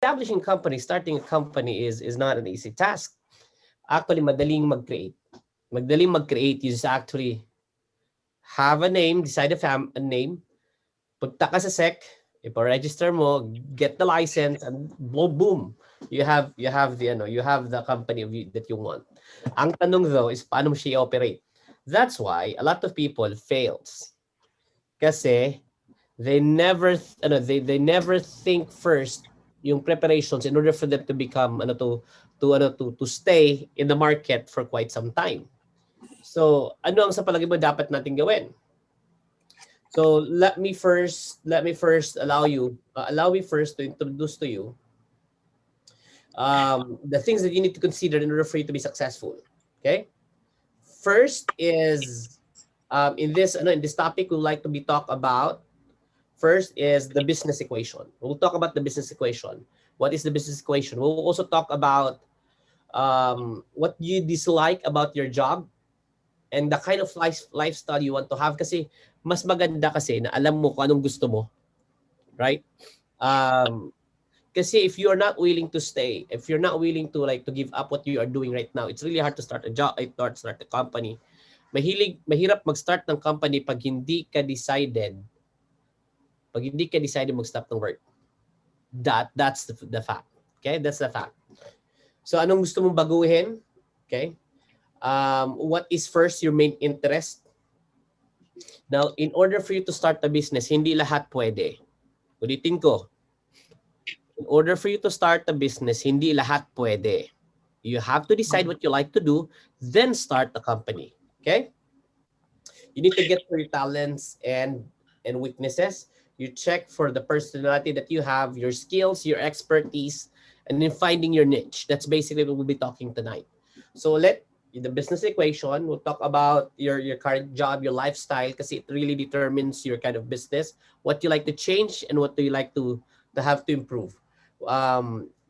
establishing company, starting a company is not an easy task. Actually, madaling mag-create. Madaling mag-create is actually have a name, decide a name, punta ka sa SEC, ipa-register mo, get the license, and boom, boom, you have the company that you want. Ang tanong though is paano mo siya i-operate? That's why a lot of people fails. Kasi they never think first yung preparations in order for them to become to stay in the market for quite some time. So, ano ang sa palagay mo dapat natin gawin? So, let me first allow me first to introduce to you the things that you need to consider in order for you to be successful. Okay? First is in this topic we would like to be talk about. First is the business equation. We'll talk about the business equation. What is the business equation? We'll also talk about what you dislike about your job and the kind of lifestyle you want to have. Kasi mas maganda kasi na alam mo kung anong gusto mo. Right? Kasi if you are not willing to stay, if you're not willing to to give up what you are doing right now, it's really hard to start a job, start a company. Mahirap mag-start ng company pag hindi ka decided mag-stop ng work. That's the fact. Okay? That's the fact. So anong gusto mong baguhin? Okay? What is first your main interest? Now, in order for you to start a business, hindi lahat pwede. Ulitin ko. In order for you to start a business, hindi lahat pwede. You have to decide what you like to do, then start a company. Okay? You need to get to your talents and weaknesses. You check for the personality that you have, your skills, your expertise, and then finding your niche. That's basically what we'll be talking tonight. So the business equation, we'll talk about your current job, your lifestyle, because it really determines your kind of business, what you like to change and what do you like to have to improve.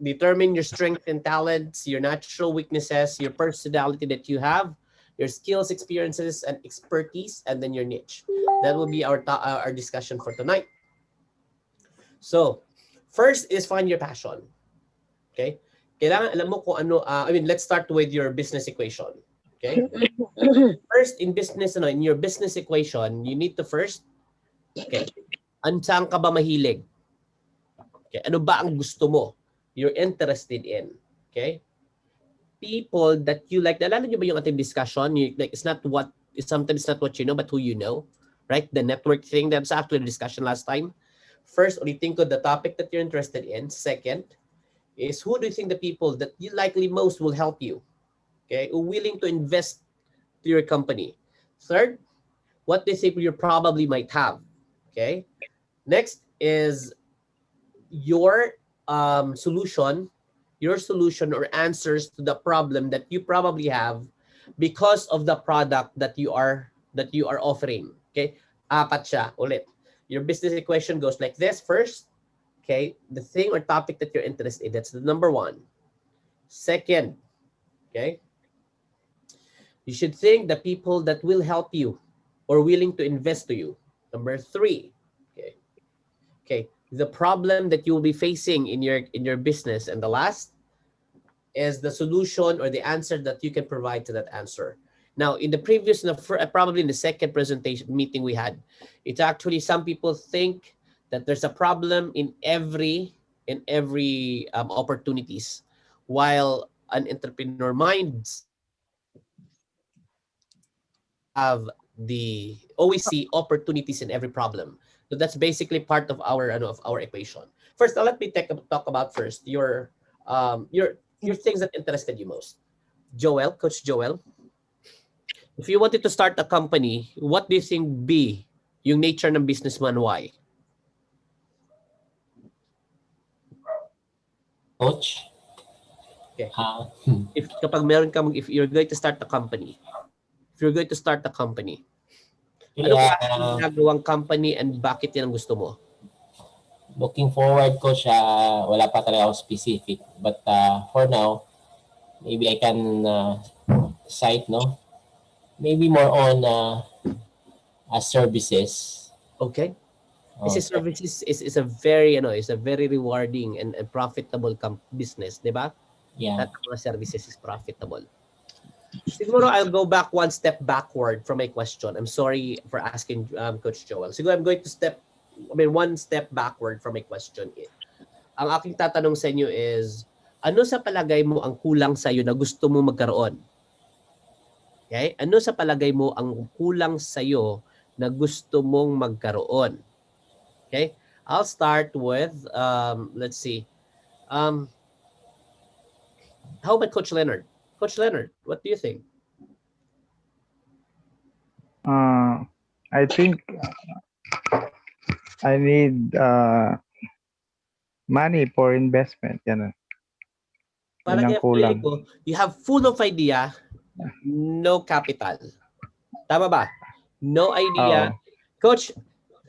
Determine your strengths and talents, your natural weaknesses, your personality that you have, your skills, experiences, and expertise, and then your niche. That will be our discussion for tonight. So, first is find your passion. Okay? Kailangan alam mo kung ano, let's start with your business equation. Okay? First, in your business equation, you need to first, okay, saan ka ba mahilig? Okay, ano ba ang gusto mo? You're interested in. Okay? People that you like, naalala nyo ba yung ating discussion? Sometimes not what you know, but who you know. Right? The network thing, that's actually the discussion last time. First, ulitin ko the topic that you're interested in. Second, is who do you think the people that you likely most will help you? Okay? Willing to invest to your company. Third, what they say you probably might have. Okay? Next is your solution or answers to the problem that you probably have because of the product that you are offering. Okay? Apat siya ulit. Your business equation goes like this. First, okay, the thing or topic that you're interested in, that's the number one. Second, okay, you should think the people that will help you or willing to invest to you. Number three, okay, the problem that you will be facing in your business. And the last is the solution or the answer that you can provide to that answer. Now, in the previous, probably in the second presentation meeting we had, it's actually some people think that there's a problem in every opportunities, while an entrepreneur minds have the always see opportunities in every problem. So that's basically part of our equation. First, let me talk about first your things that interested you most. Coach Joel, if you wanted to start a company, what do you think be yung nature ng businessman? Why? Coach? Okay. If you're going to start a company, ano Yeah, klaseng ginagawang company and bakit yan ang gusto mo? looking forward, Coach, wala pa talaga ako specific. But for now, maybe I can cite, no? Maybe more on services. Okay. Kasi Okay. services is a very is a very rewarding and profitable business, 'di ba? Yeah. That mga services is profitable. Siguro I'll go back one step backward from my question. I'm sorry for asking Coach Joel. Siguro I'm going to one step backward from my question. Ang aking tatanong sa inyo is, ano sa palagay mo ang kulang sa iyo na gusto mo magkaroon? Okay? Ano sa palagay mo ang kulang sa iyo na gusto mong magkaroon? Okay? I'll start with, let's see. How about Coach Leonard? Coach Leonard, what do you think? I think I need money for investment. Yan. Parang Yun ang kulang. ko, you have full of idea, no capital. Tama ba? No idea. Oo. Coach,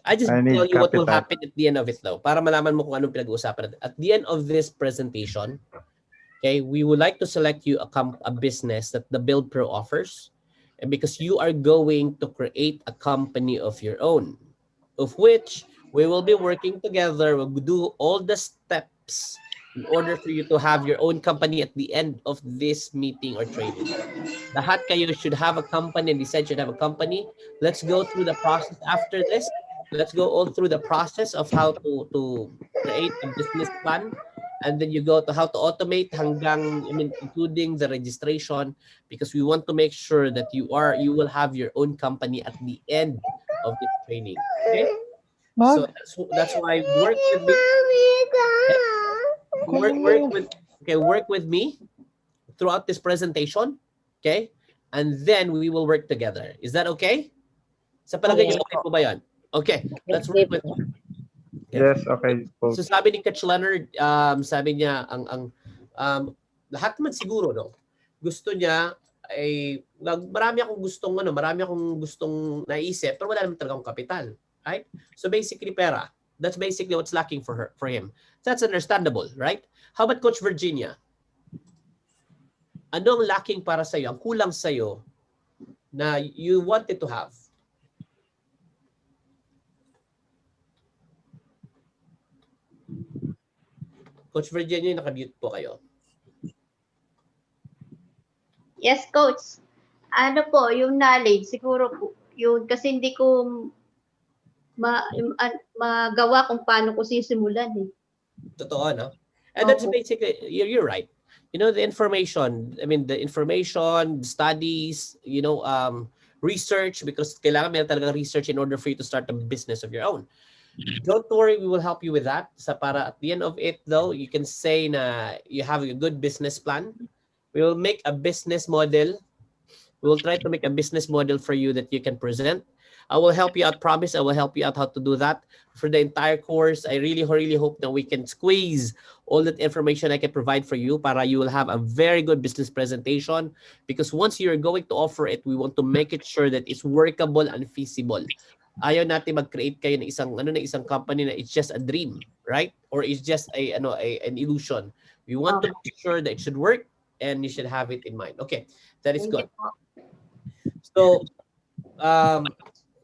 I just I need tell you what will capital. happen at the end of it though, para malaman mo kung anong pinag-uusapan natin. At the end of this presentation, okay, we would like to select you a business that the Build Pro offers, and because you are going to create a company of your own, of which we will be working together. We'll do all the steps in order for you to have your own company at the end of this meeting or training. Lahat kayo should have a company and decide should have a company. Let's go through the process after this. Let's go all through the process of how to create a business plan. And then you go to how to automate including the registration, because we want to make sure that you will have your own company at the end of this training. Okay? So that's why work with me. Work with me throughout this presentation. Okay? And then we will work together. Is that okay? Sa palagay niyo, okay po ba yan? Okay, let's work with you. Okay. Yes, okay. So sabi ni Coach Leonard, sabi niya, lahat naman siguro, no? Gusto niya ay, marami akong gustong naisip, pero wala naman talagang kapital. Right? So basically, pera. That's basically what's lacking for him. That's understandable, right? How about Coach Virginia? Ano ang lacking para sa'yo, ang kulang sa'yo na you wanted to have? Coach Virginia, naka-mute po kayo. Yes, Coach. Ano po, yung knowledge, siguro po, yun, kasi hindi ko magawa kung paano ko sisimulan eh. Totoo, no? And that's basically, you're right. You know, the information, studies, research, because kailangan meron talagang research in order for you to start a business of your own. Don't worry, we will help you with that. Para at the end of it, though, you can say na you have a good business plan. We will make a business model. We will try to make a business model for you that you can present. I will help you out, promise. I will help you out how to do that for the entire course. I really, really hope that we can squeeze all that information I can provide for you para you will have a very good business presentation, because once you're going to offer it, we want to make it sure that it's workable and feasible. Ayaw natin mag-create kayo ng isang company na it's just a dream, right? Or it's just an illusion. We want to make sure that it should work and you should have it in mind. Okay, that is good. So,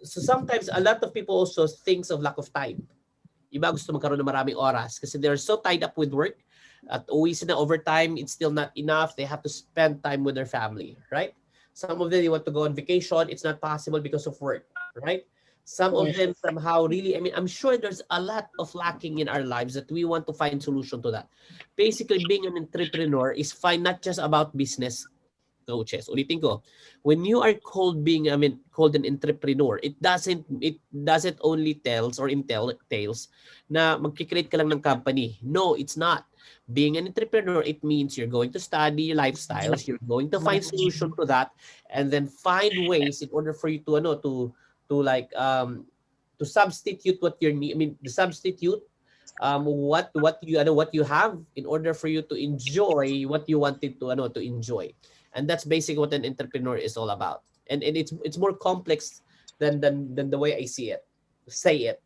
so sometimes a lot of people also thinks of lack of time. Iba gusto magkaroon ng maraming oras kasi they're so tied up with work. At uwi sila overtime, it's still not enough. They have to spend time with their family, right? Some of them, they want to go on vacation. It's not possible because of work, right? Some of them somehow really, I'm sure there's a lot of lacking in our lives that we want to find solution to that. Basically, being an entrepreneur is fine, not just about business, coaches. Ulitin ko, when you are called an entrepreneur, it doesn't only entails na magkikreate ka lang ng company. No, it's not. Being an entrepreneur, it means you're going to study lifestyles, you're going to find solution to that, and then find ways in order for you to substitute what you need. What you have in order for you to enjoy what you wanted to enjoy. And that's basically what an entrepreneur is all about. And it's more complex than the way I say it.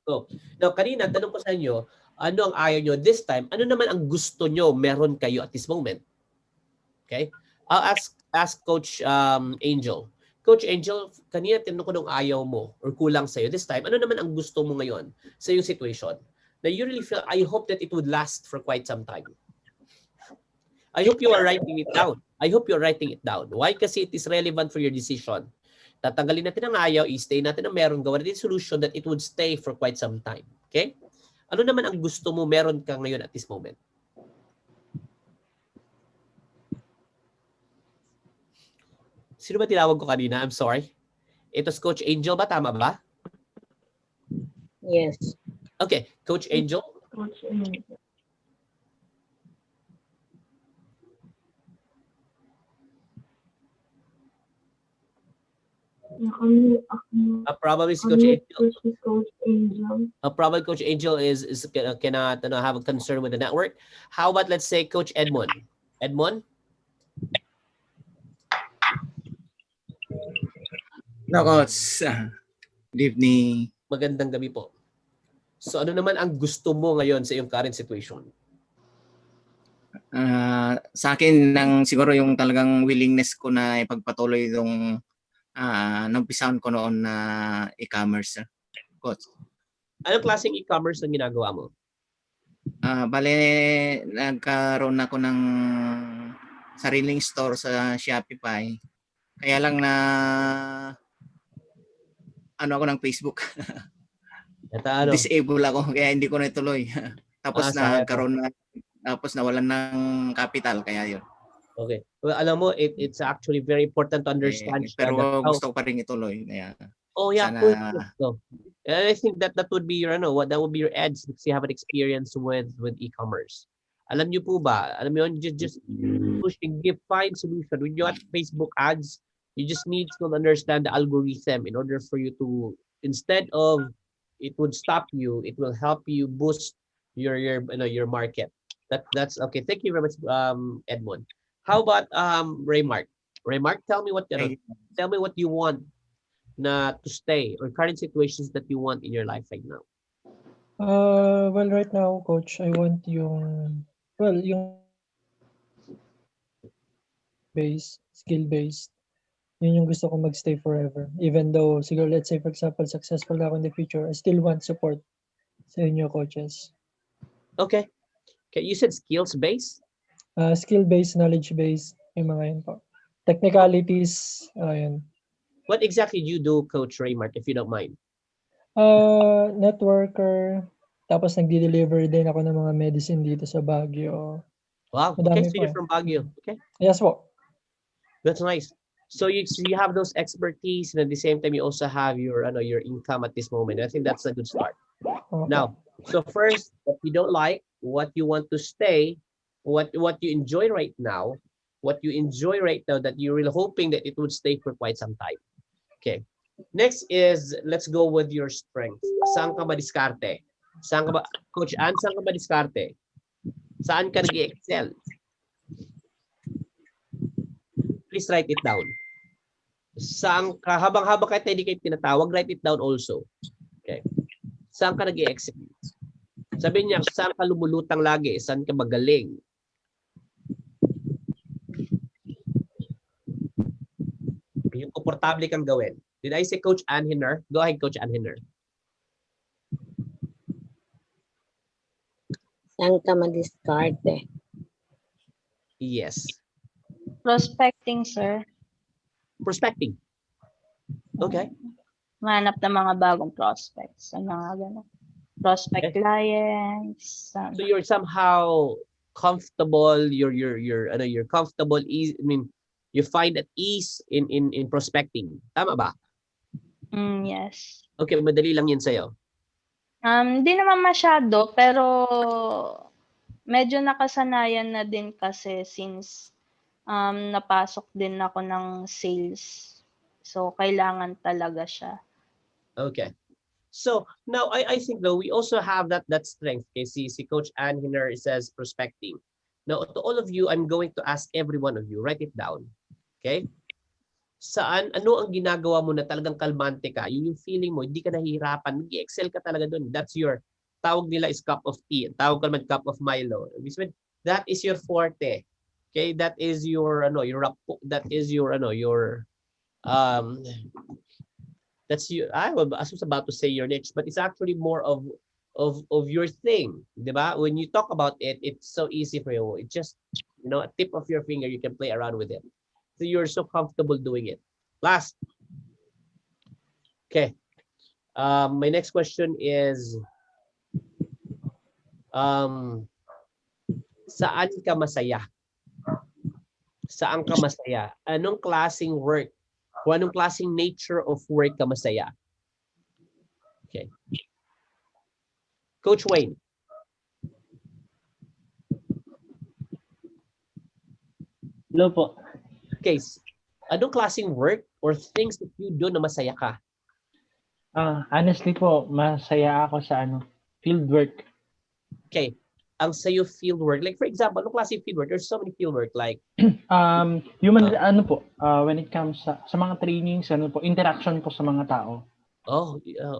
So, now kanina tanong ko sa inyo, ano ang ayaw nyo this time? Ano naman ang gusto nyo meron kayo at this moment? Okay? I'll ask Coach Angel. Coach Angel, kanina tinanong ko nung ayaw mo or kulang sa'yo. This time, ano naman ang gusto mo ngayon sa iyong situation? Na you really feel, I hope that it would last for quite some time. I hope you are writing it down. I hope you are writing it down. Why? Kasi it is relevant for your decision. Tatanggalin natin ang ayaw, i-stay natin ang meron, gawa natin solution that it would stay for quite some time. Okay? Ano naman ang gusto mo meron ka ngayon at this moment? Sino ba tinawag ko kanina? I'm sorry. Ito si Coach Angel ba? Tama ba? Yes. Okay, Coach Angel. Probably si Coach Angel. Probably Coach Angel is cannot have a concern with the network. How about let's say Coach Edmond? Edmond? No, Coach. Good evening. Magandang gabi po. So ano naman ang gusto mo ngayon sa iyong current situation? Sa akin lang siguro yung talagang willingness ko na ipagpatuloy yung numpisahan ko noon na e-commerce. Coach. Anong klaseng e-commerce ang ginagawa mo? Bale, nagkaroon ako ng sariling store sa Shopify. Kaya lang na ako ng Facebook. Ito, Disable ako kaya hindi ko na ituloy. Tapos sayang. tapos nawalan ng capital kaya yun. Okay. Well, alam mo, it's actually very important to understand. Pero gusto ko pa rin ituloy. Kaya, yeah. sana- So, I think that would be your that would be your edge because you have an experience with e-commerce. Alam niyo po ba? Alam niyo, just push and find solution. When you have Facebook ads, you just need to understand the algorithm in order for you to, instead of it would stop you, it will help you boost your market. That's okay. Thank you very much, Edmond. How about Raymark? Raymark, tell me what you want to stay or current situations that you want in your life right now. Well, right now, Coach, I want yung skill-based. Yun yung gusto ko magstay forever. Even though, siguro, let's say, for example, successful ako in the future, I still want support sa inyo, coaches. Okay. You said skills-based? Skill-based, knowledge-based, yung mga yun po. Technicalities, yun. What exactly do you do, Coach Raymark, if you don't mind? Networker, tapos nagdi-deliver din ako ng mga medicine dito sa Baguio. Wow, Madami okay, so you're from Baguio. Okay. Yes po. That's nice. So you have those expertise, and at the same time, you also have your income at this moment. I think that's a good start. Okay. Now, so first, what you don't like, what you want to stay, what you enjoy right now, that you're really hoping that it would stay for quite some time. Okay. Next is, let's go with your strength. Saan ka ba diskarte? Coach Ann, saan ka ba diskarte? Saan ka nag-excel? Please write it down. Saan ka, habang kahit hindi kayo tinatawag, write it down also. Okay. Saan ka nag-excel? Sabi niya, saan ka lumulutang lagi? Saan ka magaling? Yung komportable kang gawin. Did I say Coach Ann Hinner? Go ahead, Coach Ann Hinner. Saan ka madiskarte? Yes. Prospecting, sir. Prospecting. Okay. Manap ng mga bagong prospects. Mga gano'n. Prospect clients. So you're somehow comfortable. You're comfortable. You find at ease in prospecting. Tama ba? Yes. Okay, madali lang yan sa'yo. Hindi naman masyado, pero medyo nakasanayan na din kasi since napasok din ako ng sales. So, kailangan talaga siya. Okay. So, now, I think though, we also have that strength. Okay, si Coach Ann Hinner says prospecting. Now, to all of you, I'm going to ask every one of you, write it down. Okay? Ano ang ginagawa mo na talagang kalmante ka? Yung feeling mo, hindi ka nahihirapan, mag-excel ka talaga doon. That's your, tawag nila is cup of tea. Tawag ka naman cup of Milo. That is your forte. Okay? That is your, um, that's you. I was about to say your niche, but it's actually more of your thing, diba? When you talk about it, it's so easy for you. It just, a tip of your finger, you can play around with it. So you're so comfortable doing it. Last, okay. My next question is, saan ka masaya? Saan ka masaya? Anong klaseng work? O anong klaseng nature of work ka masaya? Okay. Coach Wayne. Hello po. Okay. Anong klaseng work or things that you do na masaya ka? Honestly po, masaya ako sa field work. Okay. Ang sayo field work. Like for example, anong klaseng field work? There's so many field work like When it comes sa mga trainings, interaction po sa mga tao.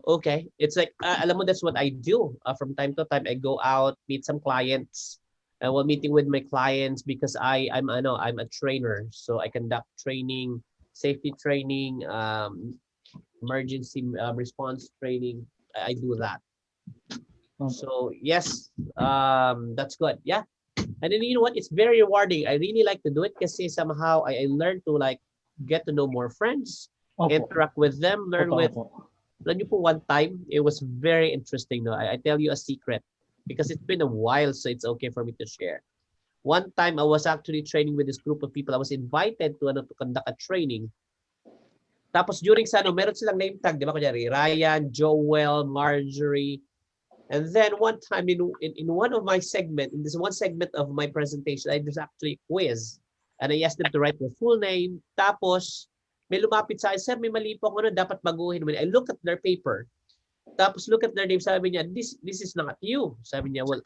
okay. It's like alam mo, that's what I do. From time to time I go out, meet some clients. And while meeting with my clients, because I'm a trainer, so I conduct training, safety training, emergency response training. I do that. So yes, that's good. Yeah. And then you know what? It's very rewarding. I really like to do it because somehow I learn to like get to know more friends, Opo. interact with them, learn Opo, with. opo. Alam niyo po, one time, it was very interesting. No? I tell you a secret because it's been a while, so it's okay for me to share. One time, I was actually training with this group of people. I was invited to conduct a training. Tapos during sa meron silang name tag, di ba? Kunyari, Ryan, Joel, Marjorie. And then one time in one of my segment, in this one segment of my presentation, there's actually a quiz. And I asked them to write their full name. Tapos, may lumapit sa akin, sir, may mali po ako dapat baguhin. When I look at their paper, tapos look at their name, sabi niya, this is not you. Sabi niya, well,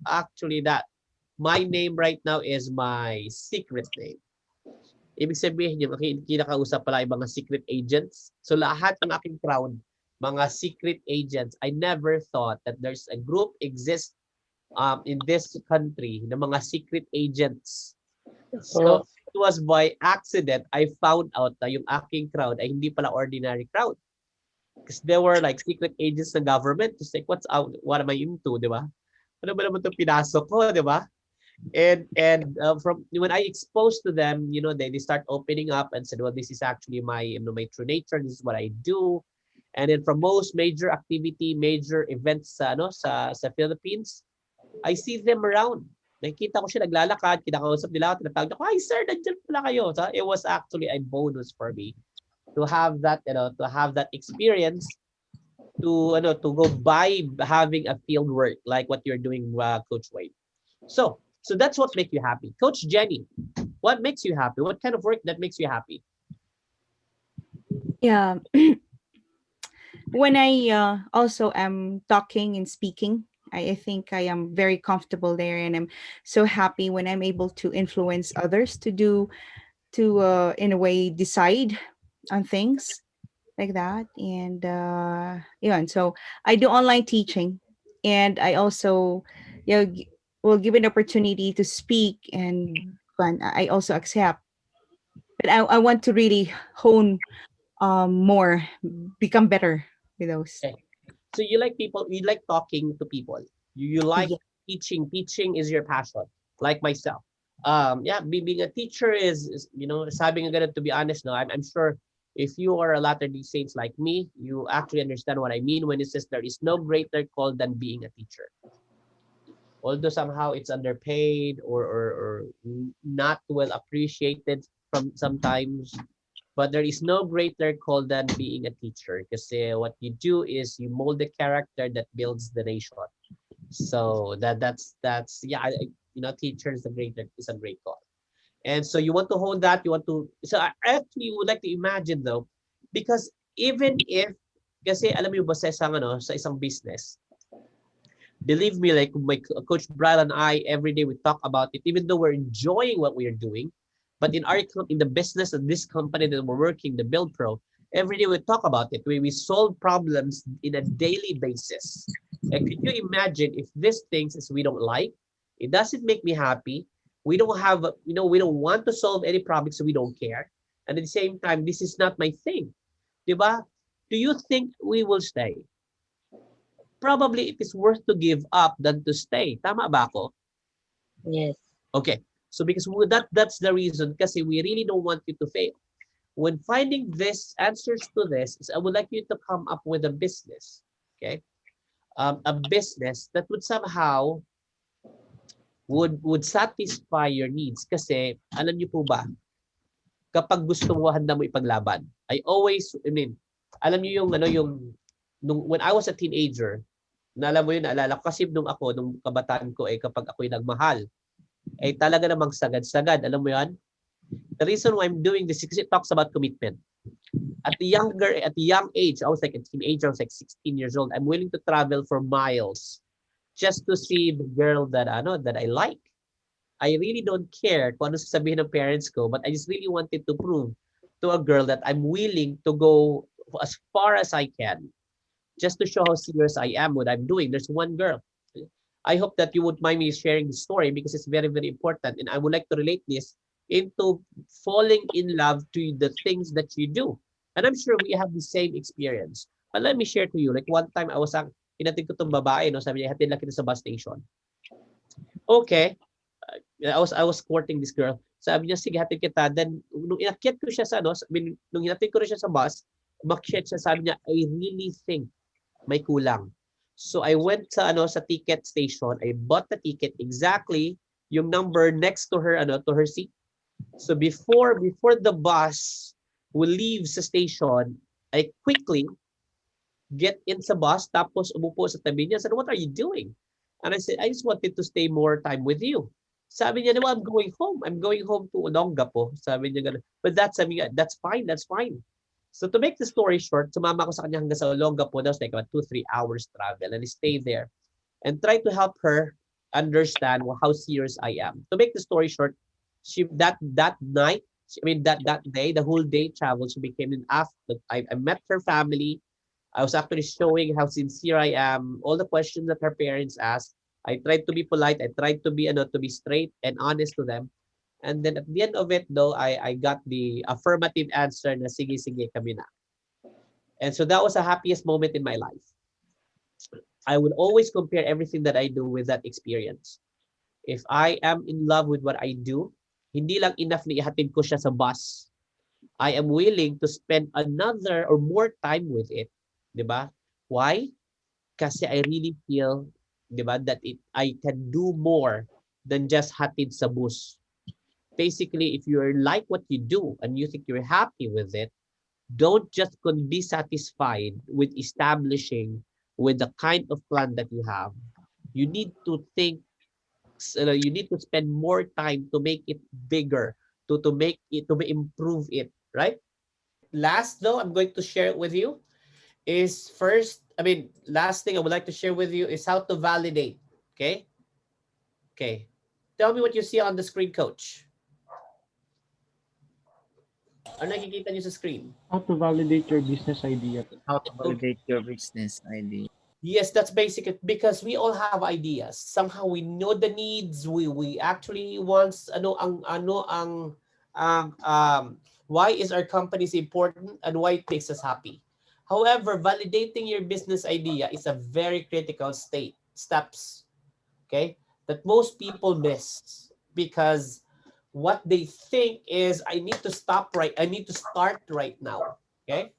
actually my name right now is my secret name. Ibig sabihin niya, kinakausap pala yung mga secret agents. So lahat ng aking crowd, mga secret agents. I never thought that there's a group exists in this country na mga secret agents. So it was by accident I found out na yung aking crowd ay hindi pala ordinary crowd. Because they were like secret agents ng government. Just like, what am I into, di ba? Ano ba naman ito pinasok ko, di ba? And from when I exposed to them, they start opening up and said, well, this is actually my true nature. This is what I do. And then from most major activity, major events sa Philippines, I see them around. Nakita ko siya naglalakad, kinakausap nila, tinatawag ako, hi sir, nandiyan pala kayo. So it was actually a bonus for me to have that, to have that experience to go by having a field work like what you're doing, Coach Wade. So that's what makes you happy. Coach Jenny, what makes you happy? What kind of work that makes you happy? Yeah. When I also am talking and speaking, I think I am very comfortable there, and I'm so happy when I'm able to influence others to in a way decide on things like that. And so I do online teaching, and I also will give an opportunity to speak, and I also accept. But I want to really hone more, become better with those. Okay. So you like people, you like talking to people. You like teaching. Teaching is your passion, like myself. Being a teacher is sabi nga ganun, to be honest, no, I'm sure if you are a Latter-day Saints like me, you actually understand what I mean when it says there is no greater call than being a teacher. Although somehow it's underpaid or not well appreciated from sometimes, but there is no greater call than being a teacher, because what you do is you mold the character that builds the nation. So that's teacher is a great call. And so you want to hold that, so I actually would like to imagine though, because even if, kasi alam mo ba sa isang business, believe me, like my Coach Brad and I, every day we talk about it, even though we're enjoying what we are doing, but in the business of this company that we're working, the Build Pro, every day we talk about it. We solve problems in a daily basis. And could you imagine if these things we don't like, it doesn't make me happy. We don't have, we don't want to solve any problems, so we don't care. And at the same time, this is not my thing. Diba? Do you think we will stay? Probably it is worth to give up than to stay. Tama ba ako? Yes. Okay. So because that's the reason kasi we really don't want you to fail. When finding this answers to this, is I would like you to come up with a business. Okay? A business that would somehow would satisfy your needs kasi alam niyo po ba, kapag gusto mo, handa mo ipaglaban. Alam niyo yung when I was a teenager, naalala mo yun, naalala ko kasi nung kabataan ko kapag ako'y nagmahal, talaga namang sagad-sagad. Alam mo yan? The reason why I'm doing this is because it talks about commitment. At the young age, I was like a teenager, I was like 16 years old. I'm willing to travel for miles just to see the girl that I like. I really don't care kung ano sasabihin ng parents ko, but I just really wanted to prove to a girl that I'm willing to go as far as I can just to show how serious I am what I'm doing. There's one girl. I hope that you would mind me sharing the story because it's very, very important. And I would like to relate this into falling in love to the things that you do. And I'm sure we have the same experience. But let me share to you, like one time hinatid ko tong babae, sabi niya, hatid lang kita sa bus station. Okay. I was courting this girl. Sabi niya, sige, hatid kita. Then, nung inakyat ko siya nung hinatid ko rin siya sa bus, umakyat siya, sabi niya, I really think may kulang. So I went sa ticket station. I bought the ticket exactly yung number next to her seat. So before the bus will leave sa station, I quickly get in sa bus tapos umupo sa tabi niya. I said, what are you doing? And I said, I just wanted to stay more time with you. Sabi niya, no, I'm going home. I'm going home to Olongapo. Sabi niya gano'n. But that's fine. That's fine. So to make the story short, sumama ko sa kanya hanggang sa Olongapo. That was like about 2-3 hours travel. And I stayed there and tried to help her understand how serious I am. To make the story short, that day, the whole day travel, she became an after. I met her family. I was actually showing how sincere I am. All the questions that her parents asked, I tried to be polite. I tried to be straight and honest to them. And then at the end of it, though, I got the affirmative answer na sige, kami na. And so that was the happiest moment in my life. I would always compare everything that I do with that experience. If I am in love with what I do, hindi lang enough na ihatid ko siya sa bus. I am willing to spend another or more time with it. Diba? Why? Kasi I really feel, diba, that I can do more than just hatid sa bus. Basically, if you like what you do and you think you're happy with it, don't just be satisfied with establishing with the kind of plan that you have. You need to think, you need to spend more time to make it bigger, to improve it, right? Last though, I'm going to share it with you is last thing I would like to share with you is how to validate. Okay. Tell me what you see on the screen, Coach. Ano nakikita niyo sa screen? How to validate your business idea. How to validate your business idea. Yes, that's basic because we all have ideas. Somehow we know the needs. We actually want why is our companies important and why it makes us happy. However, validating your business idea is a very critical steps, okay, that most people miss because what they think is I need to start right now, okay?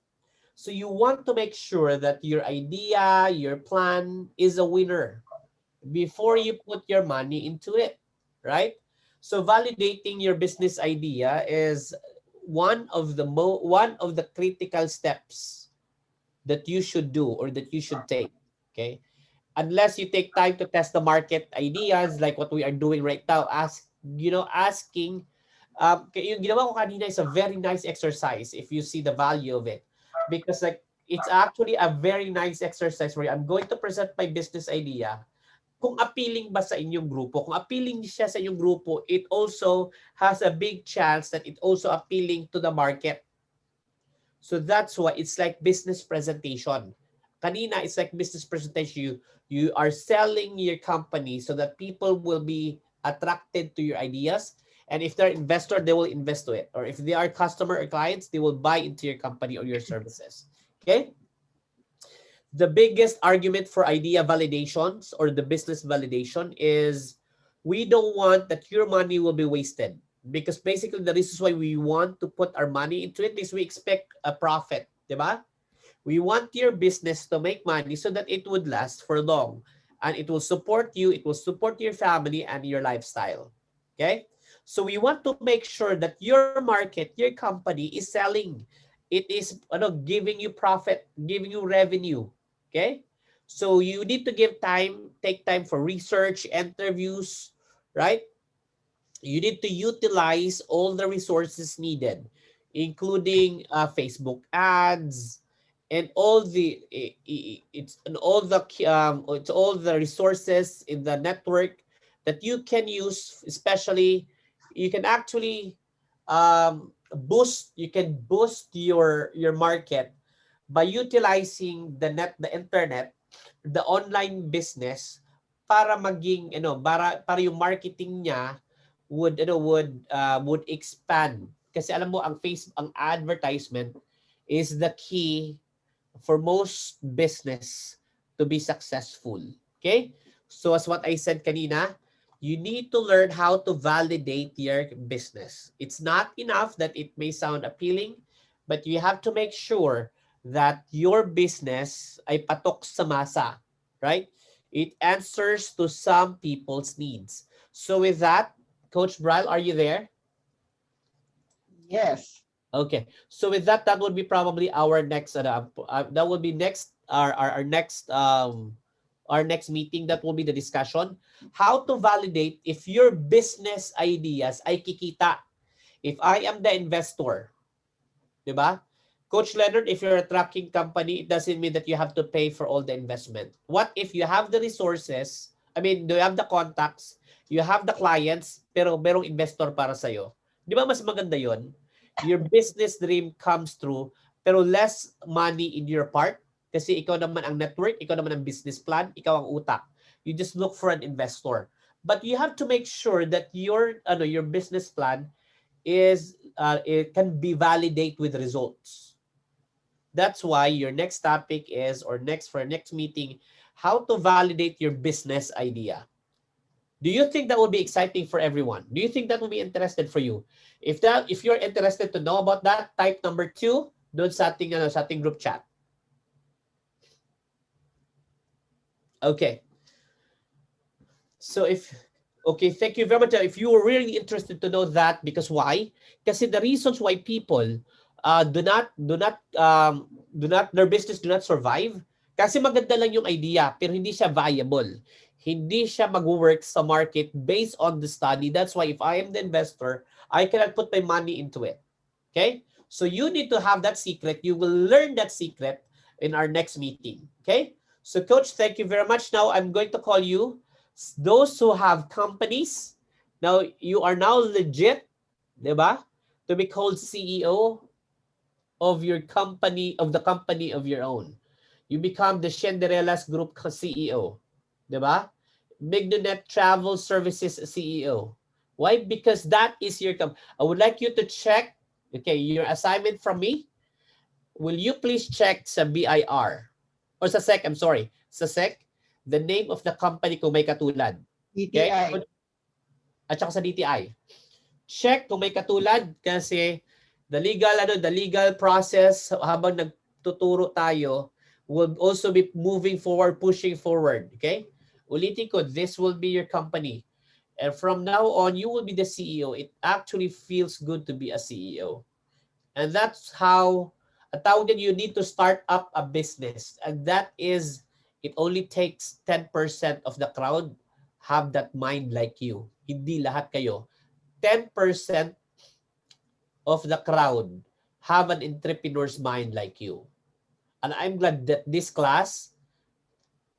So you want to make sure that your idea, your plan is a winner before you put your money into it, right? So validating your business idea is one of the critical steps that you should do or that you should take, okay? Unless you take time to test the market ideas like what we are doing right now, asking, yung ginawa ko kanina is a very nice exercise if you see the value of it. Because like it's actually a very nice exercise where I'm going to present my business idea. Kung appealing ba sa inyong grupo, kung appealing siya sa inyong grupo, it also has a big chance that it also appealing to the market. So that's why it's like business presentation. Kanina, it's like business presentation. You are selling your company so that people will be attracted to your ideas And if they're investor, they will invest to it. Or if they are customer or clients, they will buy into your company or your services. Okay? The biggest argument for idea validations or the business validation is we don't want that your money will be wasted. Because basically the reason why we want to put our money into it is we expect a profit. Diba? We want your business to make money so that it would last for long. And it will support you, it will support your family and your lifestyle. Okay? So we want to make sure that your market, your company is selling. It is giving you profit, giving you revenue. Okay? So you need to take time for research, interviews, right? You need to utilize all the resources needed, including Facebook ads, and all the it's all the resources in the network that you can use. Especially you can actually boost your market by utilizing the internet, the online business, para maging para yung marketing niya would expand. Kasi alam mo, ang advertisement is the key for most business to be successful. Okay? So as what I said kanina, you need to learn how to validate your business. It's not enough that it may sound appealing, but you have to make sure that your business ay patok sa masa, right? It answers to some people's needs. So with that, Coach Bryle, are you there? Yes. Okay, so with that, that would be probably our next. That will be next. Our next meeting. That will be the discussion. How to validate if your business ideas ay kikita. If I am the investor, diba? Coach Leonard, if you're a trucking company, it doesn't mean that you have to pay for all the investment. What if you have the resources? I mean, do you have the contacts? You have the clients, pero merong investor para sa'yo. Di ba mas maganda yon? Your business dream comes true, pero less money in your part. Kasi ikaw naman ang network, ikaw naman ang business plan, ikaw ang utak. You just look for an investor. But you have to make sure that your business plan is it can be validated with results. That's why your next topic is, or for next meeting, how to validate your business idea. Do you think that will be exciting for everyone? Do you think that will be interested for you? If you're interested to know about that, type number 2 doon sa ating group chat. Okay. So thank you very much. If you are really interested to know that, because why? Kasi the reasons why people their business do not survive, kasi maganda lang yung idea pero hindi siya viable. Hindi siya mag-work sa market based on the study. That's why if I am the investor, I cannot put my money into it. Okay? So you need to have that secret. You will learn that secret in our next meeting. Okay? So Coach, thank you very much. Now I'm going to call you. Those who have companies, now you are now legit, diba? To be called CEO of your company, of the company of your own. You become the Shenderelas Group CEO. Diba? Mignonet Travel Services CEO. Why? Because that is your company. I would like you to check, okay, your assignment from me. Will you please check sa BIR? Or sa SEC, I'm sorry. Sa SEC, the name of the company kung may katulad. DTI. Okay? At saka sa DTI. Check kung may katulad kasi the legal process habang nagtuturo tayo will also be moving forward, pushing forward. Okay? Ulitin ko, this will be your company. And from now on, you will be the CEO. It actually feels good to be a CEO. And that's how, you need to start up a business. And that is, it only takes 10% of the crowd have that mind like you. Hindi lahat kayo. 10% of the crowd have an entrepreneur's mind like you. And I'm glad that this class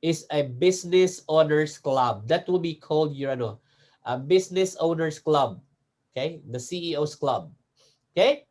is a business owners club. That will be called your a business owners club. Okay? The CEO's club. Okay?